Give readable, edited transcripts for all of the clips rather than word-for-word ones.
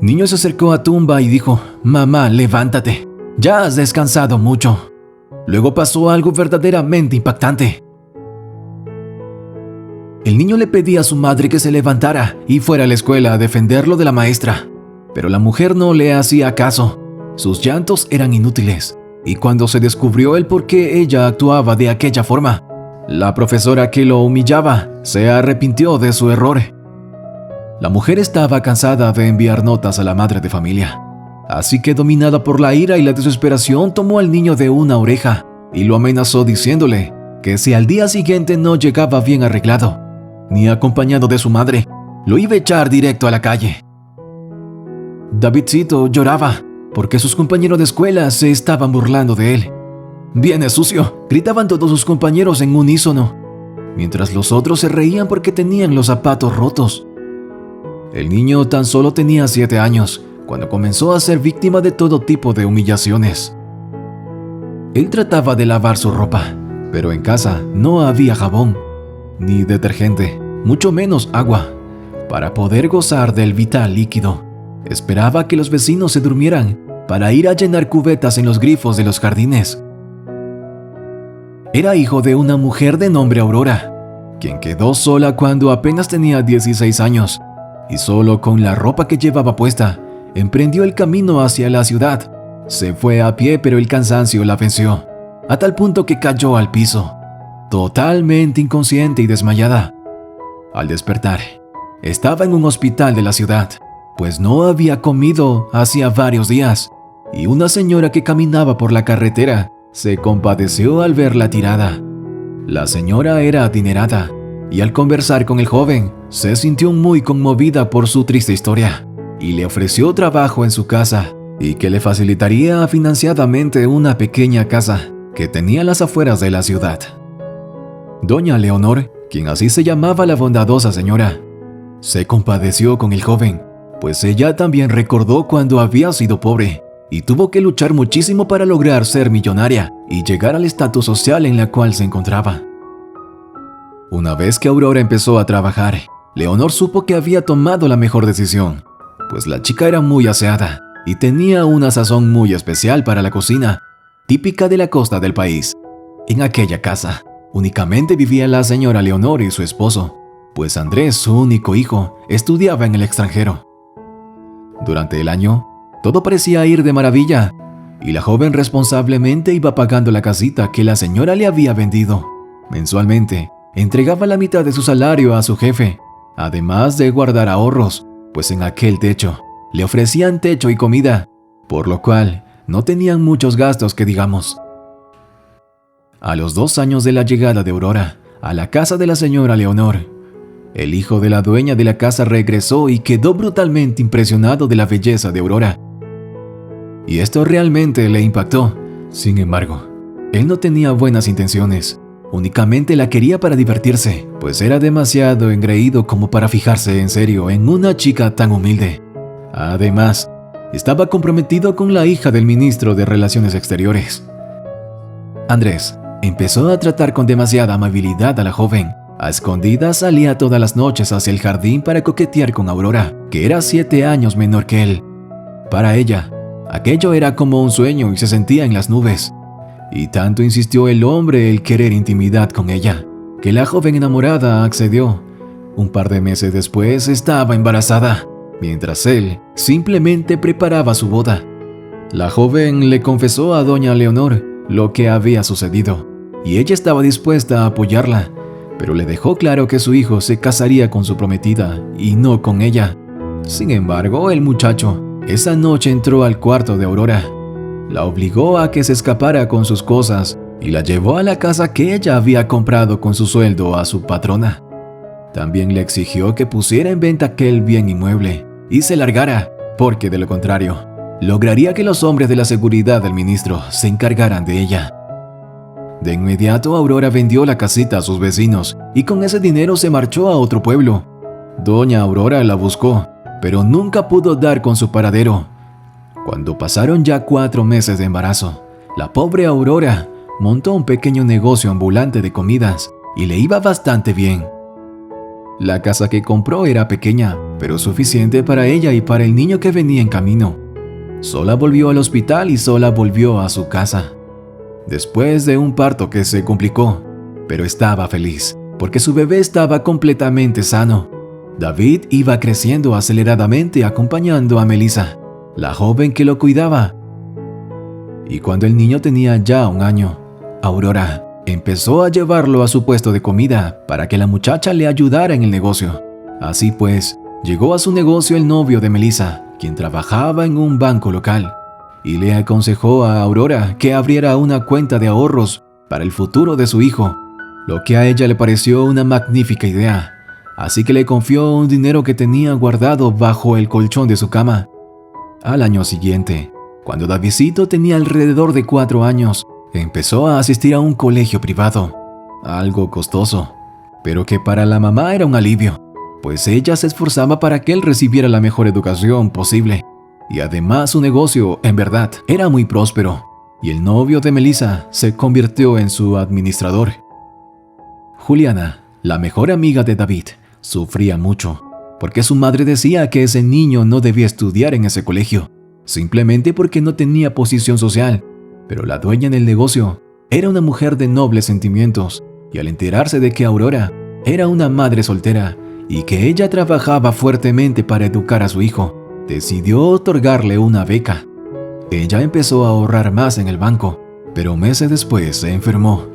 Niño se acercó a tumba y dijo: «Mamá, levántate, ya has descansado mucho». Luego pasó algo verdaderamente impactante. El niño le pedía a su madre que se levantara y fuera a la escuela a defenderlo de la maestra, pero la mujer no le hacía caso. Sus llantos eran inútiles, y cuando se descubrió el por qué ella actuaba de aquella forma, la profesora que lo humillaba se arrepintió de su error. La mujer estaba cansada de enviar notas a la madre de familia, así que, dominada por la ira y la desesperación, tomó al niño de una oreja y lo amenazó diciéndole que si al día siguiente no llegaba bien arreglado, ni acompañado de su madre, lo iba a echar directo a la calle. Davidcito lloraba porque sus compañeros de escuela se estaban burlando de él. «Viene sucio», gritaban todos sus compañeros en unísono, mientras los otros se reían porque tenían los zapatos rotos. El niño tan solo tenía 7 años cuando comenzó a ser víctima de todo tipo de humillaciones. Él trataba de lavar su ropa, pero en casa no había jabón, ni detergente, mucho menos agua, para poder gozar del vital líquido. Esperaba que los vecinos se durmieran para ir a llenar cubetas en los grifos de los jardines. Era hijo de una mujer de nombre Aurora, quien quedó sola cuando apenas tenía 16 años, y solo con la ropa que llevaba puesta, emprendió el camino hacia la ciudad. Se fue a pie, pero el cansancio la venció, a tal punto que cayó al piso, totalmente inconsciente y desmayada. Al despertar, estaba en un hospital de la ciudad, pues no había comido hacía varios días, y una señora que caminaba por la carretera se compadeció al verla tirada. La señora era adinerada, y al conversar con el joven, se sintió muy conmovida por su triste historia, y le ofreció trabajo en su casa, y que le facilitaría financiadamente una pequeña casa que tenía a las afueras de la ciudad. Doña Leonor, quien así se llamaba la bondadosa señora, se compadeció con el joven, pues ella también recordó cuando había sido pobre y tuvo que luchar muchísimo para lograr ser millonaria y llegar al estatus social en la cual se encontraba. Una vez que Aurora empezó a trabajar, Leonor supo que había tomado la mejor decisión, pues la chica era muy aseada y tenía una sazón muy especial para la cocina, típica de la costa del país. En aquella casa únicamente vivía la señora Leonor y su esposo, pues Andrés, su único hijo, estudiaba en el extranjero. Durante el año, todo parecía ir de maravilla, y la joven responsablemente iba pagando la casita que la señora le había vendido. Mensualmente, entregaba la mitad de su salario a su jefe, además de guardar ahorros, pues en aquel techo le ofrecían techo y comida, por lo cual no tenían muchos gastos que digamos. A los 2 años de la llegada de Aurora a la casa de la señora Leonor, el hijo de la dueña de la casa regresó y quedó brutalmente impresionado de la belleza de Aurora. Y esto realmente le impactó. Sin embargo, él no tenía buenas intenciones, únicamente la quería para divertirse, pues era demasiado engreído como para fijarse en serio en una chica tan humilde. Además, estaba comprometido con la hija del ministro de Relaciones Exteriores. Andrés empezó a tratar con demasiada amabilidad a la joven. A escondidas salía todas las noches hacia el jardín para coquetear con Aurora, que era 7 años menor que él. Para ella, aquello era como un sueño y se sentía en las nubes. Y tanto insistió el hombre el querer intimidad con ella, que la joven enamorada accedió. Un par de meses después estaba embarazada, mientras él simplemente preparaba su boda. La joven le confesó a doña Leonor lo que había sucedido, y ella estaba dispuesta a apoyarla, pero le dejó claro que su hijo se casaría con su prometida y no con ella. Sin embargo, el muchacho esa noche entró al cuarto de Aurora, la obligó a que se escapara con sus cosas y la llevó a la casa que ella había comprado con su sueldo a su patrona. También le exigió que pusiera en venta aquel bien inmueble y se largara, porque de lo contrario, lograría que los hombres de la seguridad del ministro se encargaran de ella. De inmediato, Aurora vendió la casita a sus vecinos y con ese dinero se marchó a otro pueblo. Doña Aurora la buscó, pero nunca pudo dar con su paradero. Cuando pasaron ya 4 meses de embarazo, la pobre Aurora montó un pequeño negocio ambulante de comidas y le iba bastante bien. La casa que compró era pequeña, pero suficiente para ella y para el niño que venía en camino. Sola volvió al hospital y sola volvió a su casa. Después de un parto que se complicó, pero estaba feliz, porque su bebé estaba completamente sano. David iba creciendo aceleradamente acompañando a Melissa, la joven que lo cuidaba. Y cuando el niño tenía ya 1 año, Aurora empezó a llevarlo a su puesto de comida para que la muchacha le ayudara en el negocio. Así pues, llegó a su negocio el novio de Melissa, quien trabajaba en un banco local, y le aconsejó a Aurora que abriera una cuenta de ahorros para el futuro de su hijo, lo que a ella le pareció una magnífica idea. Así que le confió un dinero que tenía guardado bajo el colchón de su cama. Al año siguiente, cuando Davidcito tenía alrededor de 4 años, empezó a asistir a un colegio privado, algo costoso, pero que para la mamá era un alivio, pues ella se esforzaba para que él recibiera la mejor educación posible. Y además su negocio, en verdad, era muy próspero, y el novio de Melissa se convirtió en su administrador. Juliana, la mejor amiga de David, sufría mucho, porque su madre decía que ese niño no debía estudiar en ese colegio, simplemente porque no tenía posición social. Pero la dueña del negocio era una mujer de nobles sentimientos, y al enterarse de que Aurora era una madre soltera y que ella trabajaba fuertemente para educar a su hijo, decidió otorgarle una beca. Ella empezó a ahorrar más en el banco, pero meses después se enfermó.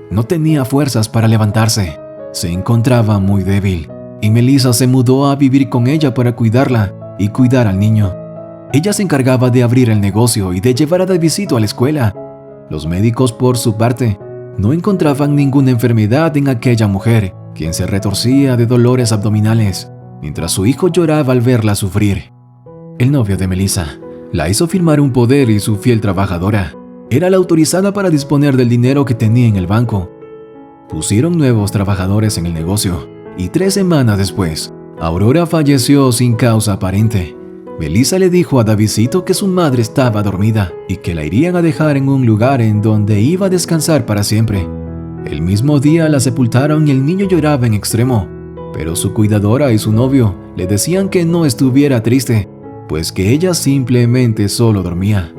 No tenía fuerzas para levantarse, se encontraba muy débil, y Melissa se mudó a vivir con ella para cuidarla y cuidar al niño. Ella se encargaba de abrir el negocio y de llevar a Davidcito a la escuela. Los médicos, por su parte, no encontraban ninguna enfermedad en aquella mujer, quien se retorcía de dolores abdominales, mientras su hijo lloraba al verla sufrir. El novio de Melissa la hizo firmar un poder y su fiel trabajadora era la autorizada para disponer del dinero que tenía en el banco. Pusieron nuevos trabajadores en el negocio y 3 semanas después, Aurora falleció sin causa aparente. Melissa le dijo a Davidcito que su madre estaba dormida y que la irían a dejar en un lugar en donde iba a descansar para siempre. El mismo día la sepultaron y el niño lloraba en extremo, pero su cuidadora y su novio le decían que no estuviera triste, pues que ella simplemente solo dormía.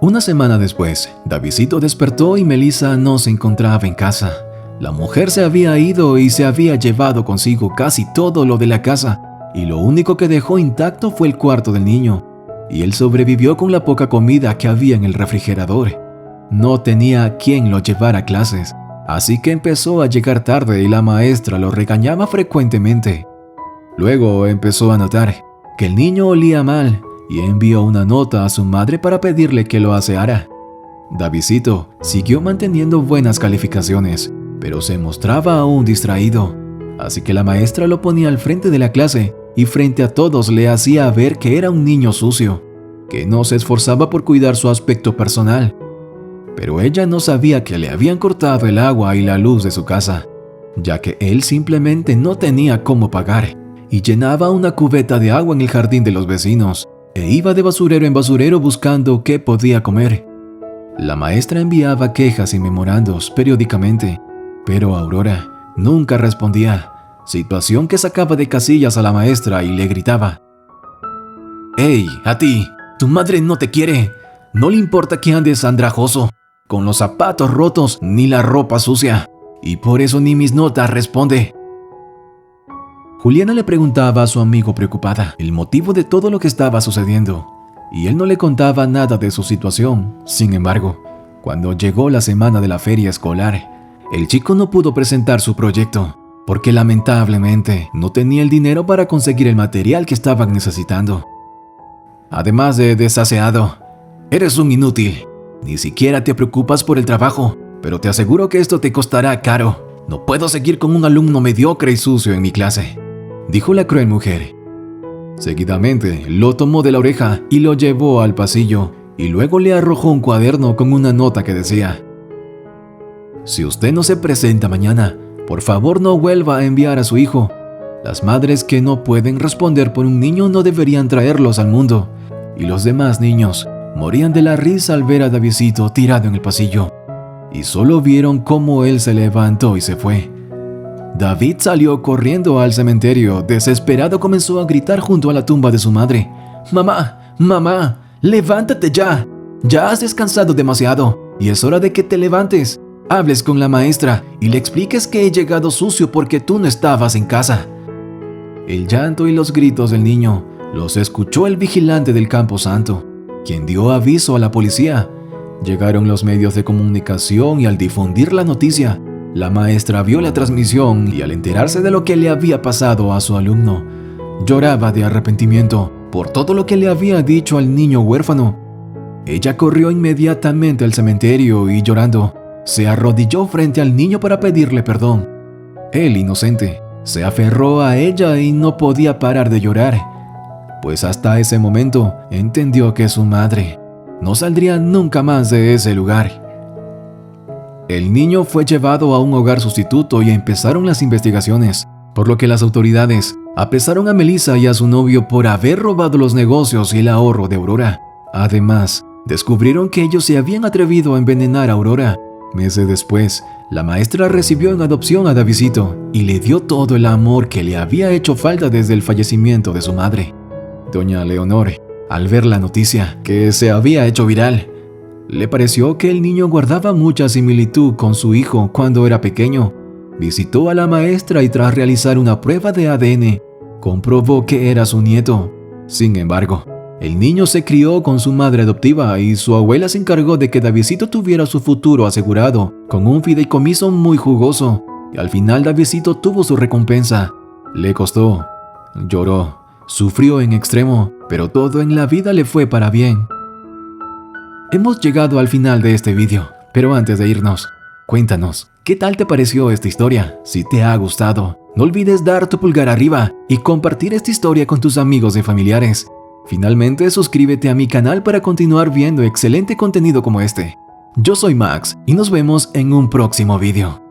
Una semana después, Davidcito despertó y Melissa no se encontraba en casa. La mujer se había ido y se había llevado consigo casi todo lo de la casa, y lo único que dejó intacto fue el cuarto del niño, y él sobrevivió con la poca comida que había en el refrigerador. No tenía quien lo llevara a clases, así que empezó a llegar tarde y la maestra lo regañaba frecuentemente. Luego empezó a notar que el niño olía mal y envió una nota a su madre para pedirle que lo aseara. Davidcito siguió manteniendo buenas calificaciones, pero se mostraba aún distraído, así que la maestra lo ponía al frente de la clase y frente a todos le hacía ver que era un niño sucio, que no se esforzaba por cuidar su aspecto personal. Pero ella no sabía que le habían cortado el agua y la luz de su casa, ya que él simplemente no tenía cómo pagar, y llenaba una cubeta de agua en el jardín de los vecinos, e iba de basurero en basurero buscando qué podía comer. La maestra enviaba quejas y memorandos periódicamente, pero Aurora nunca respondía, situación que sacaba de casillas a la maestra y le gritaba: «¡Hey, a ti! Tu madre no te quiere. No le importa que andes andrajoso, con los zapatos rotos ni la ropa sucia, y por eso ni mis notas responde». Juliana le preguntaba a su amigo preocupada el motivo de todo lo que estaba sucediendo, y él no le contaba nada de su situación. Sin embargo, cuando llegó la semana de la feria escolar, el chico no pudo presentar su proyecto, porque lamentablemente no tenía el dinero para conseguir el material que estaban necesitando. Además de desaseado, eres un inútil. Ni siquiera te preocupas por el trabajo, pero te aseguro que esto te costará caro. No puedo seguir con un alumno mediocre y sucio en mi clase, dijo la cruel mujer. Seguidamente lo tomó de la oreja y lo llevó al pasillo, y luego le arrojó un cuaderno con una nota que decía: «Si usted no se presenta mañana, por favor no vuelva a enviar a su hijo. Las madres que no pueden responder por un niño no deberían traerlos al mundo». Y los demás niños morían de la risa al ver a Davidcito tirado en el pasillo, y solo vieron cómo él se levantó y se fue. David salió corriendo al cementerio. Desesperado comenzó a gritar junto a la tumba de su madre. «Mamá, mamá, levántate ya. Ya has descansado demasiado y es hora de que te levantes. Hables con la maestra y le expliques que he llegado sucio porque tú no estabas en casa». El llanto y los gritos del niño los escuchó el vigilante del camposanto, quien dio aviso a la policía. Llegaron los medios de comunicación y al difundir la noticia, la maestra vio la transmisión y al enterarse de lo que le había pasado a su alumno, lloraba de arrepentimiento por todo lo que le había dicho al niño huérfano. Ella corrió inmediatamente al cementerio y llorando, se arrodilló frente al niño para pedirle perdón. El inocente se aferró a ella y no podía parar de llorar, pues hasta ese momento entendió que su madre no saldría nunca más de ese lugar. El niño fue llevado a un hogar sustituto y empezaron las investigaciones, por lo que las autoridades apresaron a Melissa y a su novio por haber robado los negocios y el ahorro de Aurora. Además, descubrieron que ellos se habían atrevido a envenenar a Aurora. Meses después, la maestra recibió en adopción a Davidcito y le dio todo el amor que le había hecho falta desde el fallecimiento de su madre. Doña Leonor, al ver la noticia que se había hecho viral, le pareció que el niño guardaba mucha similitud con su hijo cuando era pequeño. Visitó a la maestra y tras realizar una prueba de ADN, comprobó que era su nieto. Sin embargo, el niño se crió con su madre adoptiva y su abuela se encargó de que Davidcito tuviera su futuro asegurado con un fideicomiso muy jugoso. Y al final Davidcito tuvo su recompensa. Le costó, lloró, sufrió en extremo, pero todo en la vida le fue para bien. Hemos llegado al final de este vídeo, pero antes de irnos, cuéntanos, ¿qué tal te pareció esta historia? Si te ha gustado, no olvides dar tu pulgar arriba y compartir esta historia con tus amigos y familiares. Finalmente, suscríbete a mi canal para continuar viendo excelente contenido como este. Yo soy Max y nos vemos en un próximo vídeo.